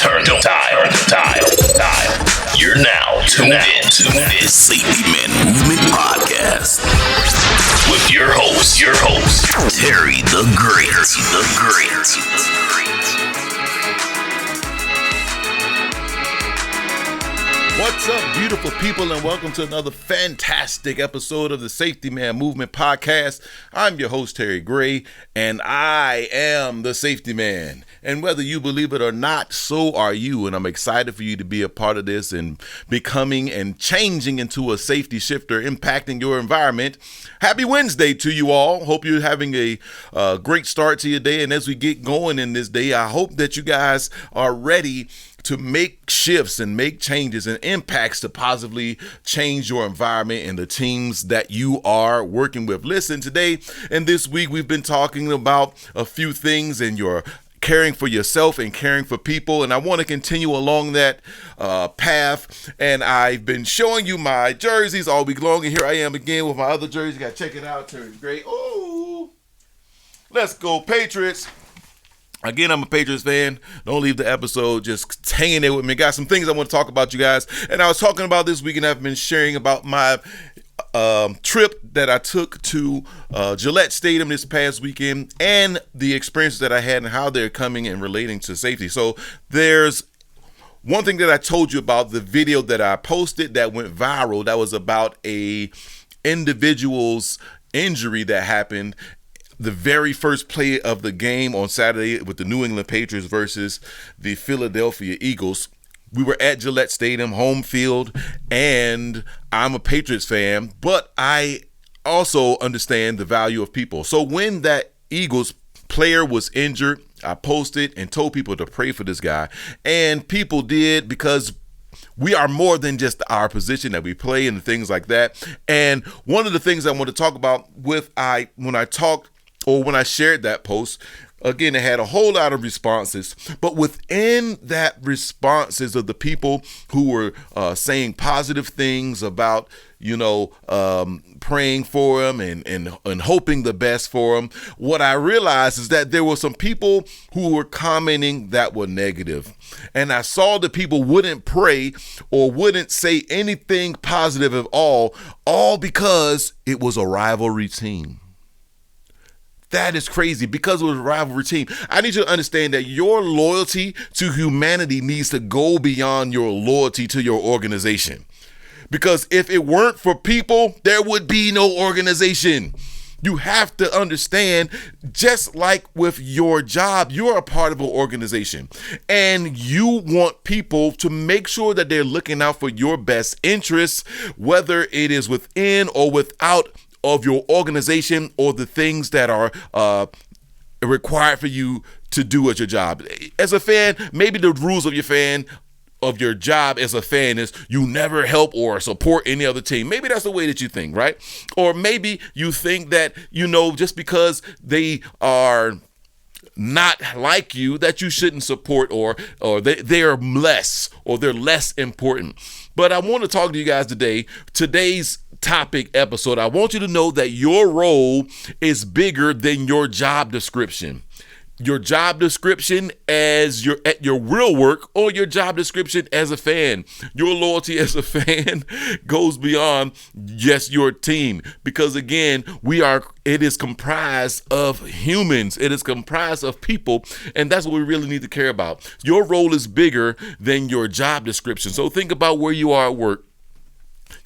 turn the dial. You're now tuned in to this Safety Man Movement Podcast with your host, Terry the Great. What's up, beautiful people, and welcome to another fantastic episode of the Safety Man Movement Podcast. I'm your host, Terry Gray, and I am the Safety Man. And whether you believe it or not, so are you. And I'm excited for you to be a part of this and becoming and changing into a safety shifter, impacting your environment. Happy Wednesday to you all. Hope you're having a great start to your day. And as we get going in this day, I hope that you guys are ready to make shifts and make changes and impacts to positively change your environment and the teams that you are working with. Listen, today and this week, we've been talking about a few things in your caring for yourself and caring for people. And I want to continue along that path. And I've been showing you my jerseys all week long. And here I am again with my other jersey. You got to check it out. Terry's great. Oh, let's go Patriots. Again, I'm a Patriots fan. Don't leave the episode just hanging there with me. Got some things I want to talk about, you guys. And I was talking about this week, and I've been sharing about my trip that I took to Gillette Stadium this past weekend and the experiences that I had and how they're coming and relating to safety. So there's one thing that I told you about, the video that I posted that went viral. That was about a individual's injury that happened the very first play of the game on Saturday with the New England Patriots versus the Philadelphia Eagles. We were at Gillette Stadium, home field, and I'm a Patriots fan, but I also understand the value of people. So when that Eagles player was injured, I posted and told people to pray for this guy, and people did, because we are more than just our position that we play and things like that. And one of the things I want to talk about when I shared that post, again, it had a whole lot of responses, but within that responses of the people who were saying positive things about, praying for him and hoping the best for him, what I realized is that there were some people who were commenting that were negative. And I saw that people wouldn't pray or wouldn't say anything positive at all because it was a rivalry team. That is crazy, because it was a rivalry team. I need you to understand that your loyalty to humanity needs to go beyond your loyalty to your organization. Because if it weren't for people, there would be no organization. You have to understand, just like with your job, you're a part of an organization. And you want people to make sure that they're looking out for your best interests, whether it is within or without of your organization or the things that are required for you to do at your job. As a fan, maybe the rules of your job as a fan is you never help or support any other team. Maybe that's the way that you think, right? Or maybe you think that, just because they are not like you, that you shouldn't support or they are less, or they're less important. But I want to talk to you guys today's topic episode. I want you to know that your role is bigger than your job description. Your job description as you're at your real work, or your job description as a fan. Your loyalty as a fan goes beyond just your team, because again, it is comprised of humans. It is comprised of people, and that's what we really need to care about. Your role is bigger than your job description. So think about where you are at work.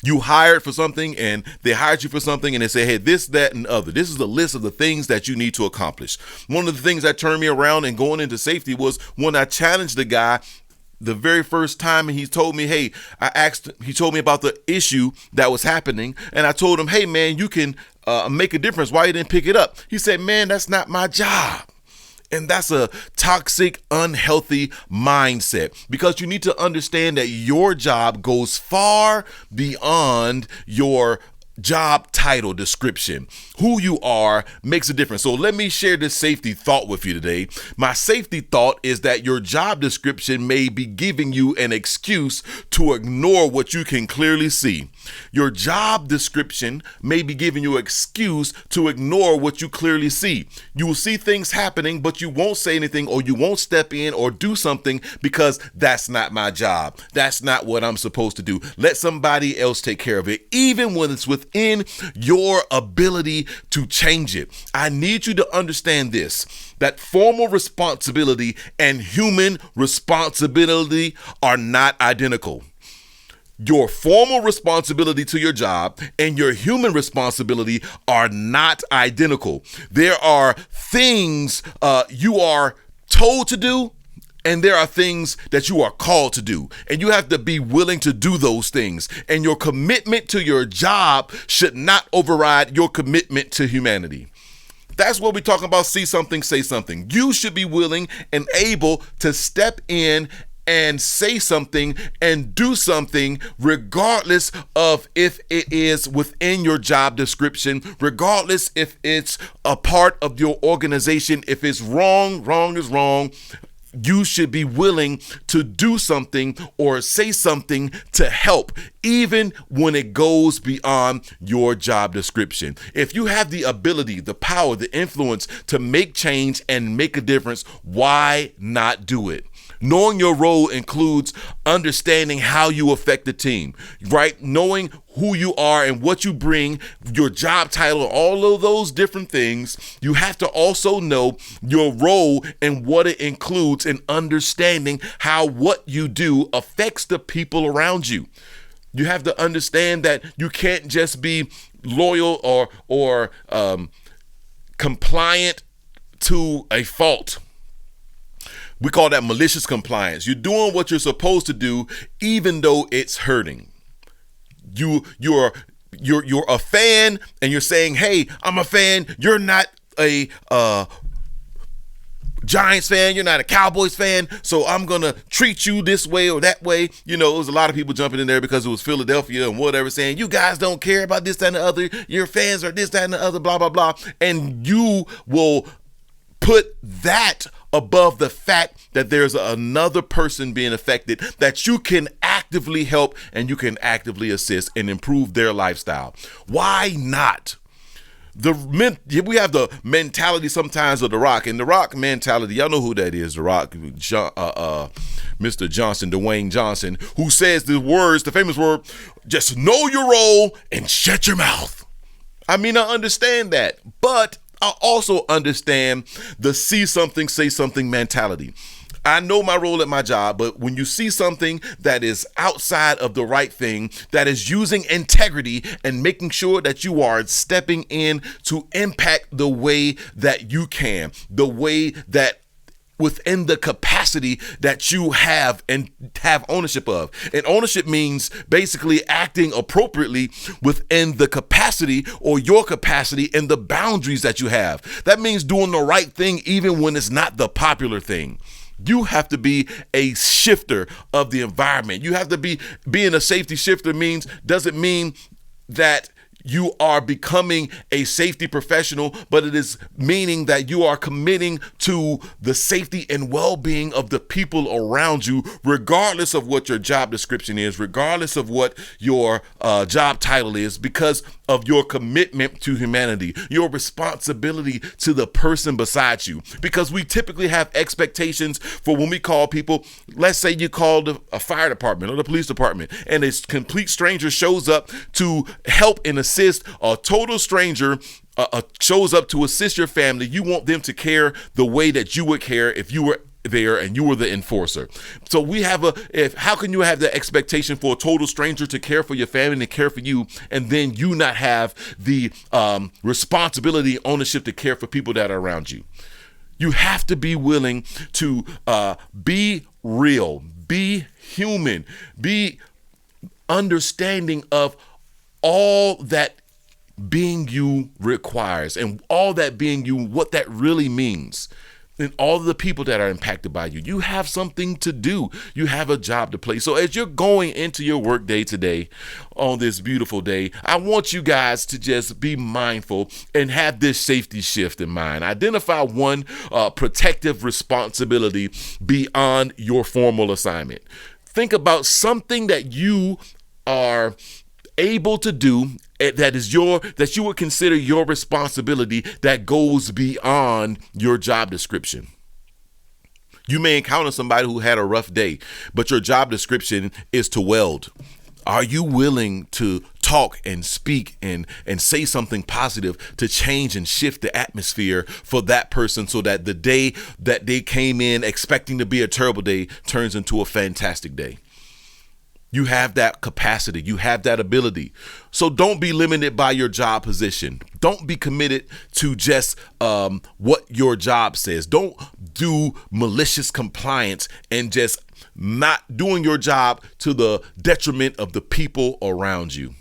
You hired for something, and they hired you for something, and they say, hey, this, that, and other. This is the list of the things that you need to accomplish. One of the things that turned me around and going into safety was when I challenged the guy the very first time, and he told me, he told me about the issue that was happening, and I told him, hey, man, you can make a difference. Why you didn't pick it up? He said, man, that's not my job. And that's a toxic, unhealthy mindset, because you need to understand that your job goes far beyond your job title description. Who you are makes a difference. So let me share this safety thought with you today. My safety thought is that your job description may be giving you an excuse to ignore what you can clearly see. Your job description may be giving you an excuse to ignore what you clearly see. You will see things happening, but you won't say anything, or you won't step in or do something because that's not my job. That's not what I'm supposed to do. Let somebody else take care of it, even when it's within your ability to change it. I need you to understand this, that formal responsibility and human responsibility are not identical. Your formal responsibility to your job and your human responsibility are not identical. There are things you are told to do, and there are things that you are called to do, and you have to be willing to do those things. And your commitment to your job should not override your commitment to humanity. That's what we're talking about. See something, say something. You should be willing and able to step in and say something and do something, regardless of if it is within your job description, regardless if it's a part of your organization. If it's wrong, wrong is wrong. You should be willing to do something or say something to help, even when it goes beyond your job description. If you have the ability, the power, the influence to make change and make a difference, why not do it? Knowing your role includes understanding how you affect the team, right? Knowing who you are and what you bring, your job title, all of those different things. You have to also know your role and what it includes, and understanding how what you do affects the people around you. You have to understand that you can't just be loyal or compliant to a fault. We call that malicious compliance. You're doing what you're supposed to do, even though it's hurting. You're a fan, and you're saying, "Hey, I'm a fan. You're not a Giants fan. You're not a Cowboys fan. So I'm gonna treat you this way or that way." You know, there was a lot of people jumping in there because it was Philadelphia and whatever, saying, "You guys don't care about this, that, and the other. Your fans are this, that, and the other. Blah blah blah." And you will put that above the fact that there's another person being affected that you can actively help and you can actively assist and improve their lifestyle. Why not? We have the mentality sometimes of The Rock, and The Rock mentality, y'all know who that is, The Rock, Mr. Johnson, Dwayne Johnson, who says the famous word, "Just know your role and shut your mouth." I mean, I understand that, but I also understand the see something, say something mentality. I know my role at my job, but when you see something that is outside of the right thing, that is using integrity and making sure that you are stepping in to impact the way that you can, the way that within the capacity that you have and have ownership of. And ownership means basically acting appropriately within the capacity or your capacity and the boundaries that you have. That means doing the right thing even when it's not the popular thing. You have to be a shifter of the environment. You have to being a safety shifter doesn't mean that you are becoming a safety professional, but it is meaning that you are committing to the safety and well-being of the people around you, regardless of what your job description is, regardless of what your job title is, because of your commitment to humanity, your responsibility to the person beside you. Because we typically have expectations for when we call people. Let's say you called a fire department or the police department, and a complete stranger shows up to help and assist. A total stranger shows up to assist your family. You want them to care the way that you would care if you were there and you were the enforcer. So how can you have the expectation for a total stranger to care for your family and care for you, and then you not have the responsibility, ownership to care for people that are around you? You have to be willing to be real, be human, be understanding of all that being you requires, and all that being you, what that really means. and all of the people that are impacted by you. You have something to do. You have a job to play. So as you're going into your work day today, on this beautiful day, I want you guys to just be mindful and have this safety shift in mind. Identify one protective responsibility beyond your formal assignment. Think about something that you are able to do that you would consider your responsibility that goes beyond your job description. You may encounter somebody who had a rough day, but your job description is to weld. Are you willing to talk and speak and say something positive to change and shift the atmosphere for that person so that the day that they came in expecting to be a terrible day turns into a fantastic day? You have that capacity. You have that ability. So don't be limited by your job position. Don't be committed to just what your job says. Don't do malicious compliance and just not doing your job to the detriment of the people around you.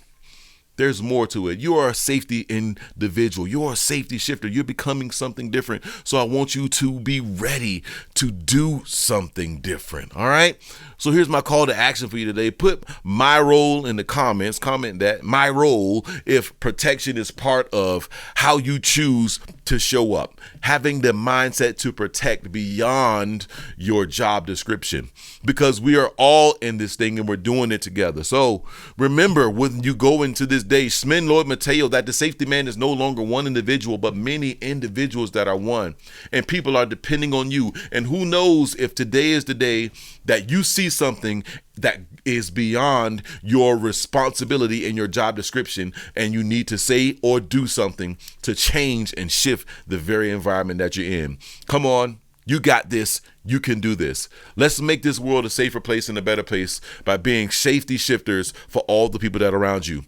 There's more to it. You are a safety individual. You are a safety shifter. You're becoming something different. So I want you to be ready to do something different. All right. So here's my call to action for you today. Put my role in the comments. Comment that my role if protection is part of how you choose to show up. Having the mindset to protect beyond your job description, because we are all in this thing and we're doing it together. So remember, when you go into this day, Smin Lord Mateo, that the safety man is no longer one individual, but many individuals that are one, and people are depending on you. And who knows if today is the day that you see something that is beyond your responsibility in your job description, and you need to say or do something to change and shift the very environment that you're in. Come on. You got this. You can do this. Let's make this world a safer place and a better place by being safety shifters for all the people that are around you.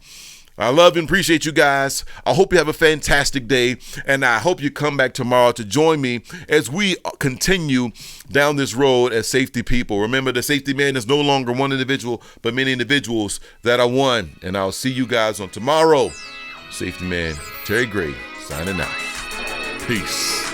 I love and appreciate you guys. I hope you have a fantastic day, and I hope you come back tomorrow to join me as we continue down this road as safety people. Remember, the safety man is no longer one individual, but many individuals that are one. And I'll see you guys on tomorrow. Safety man Terry Gray signing out. Peace.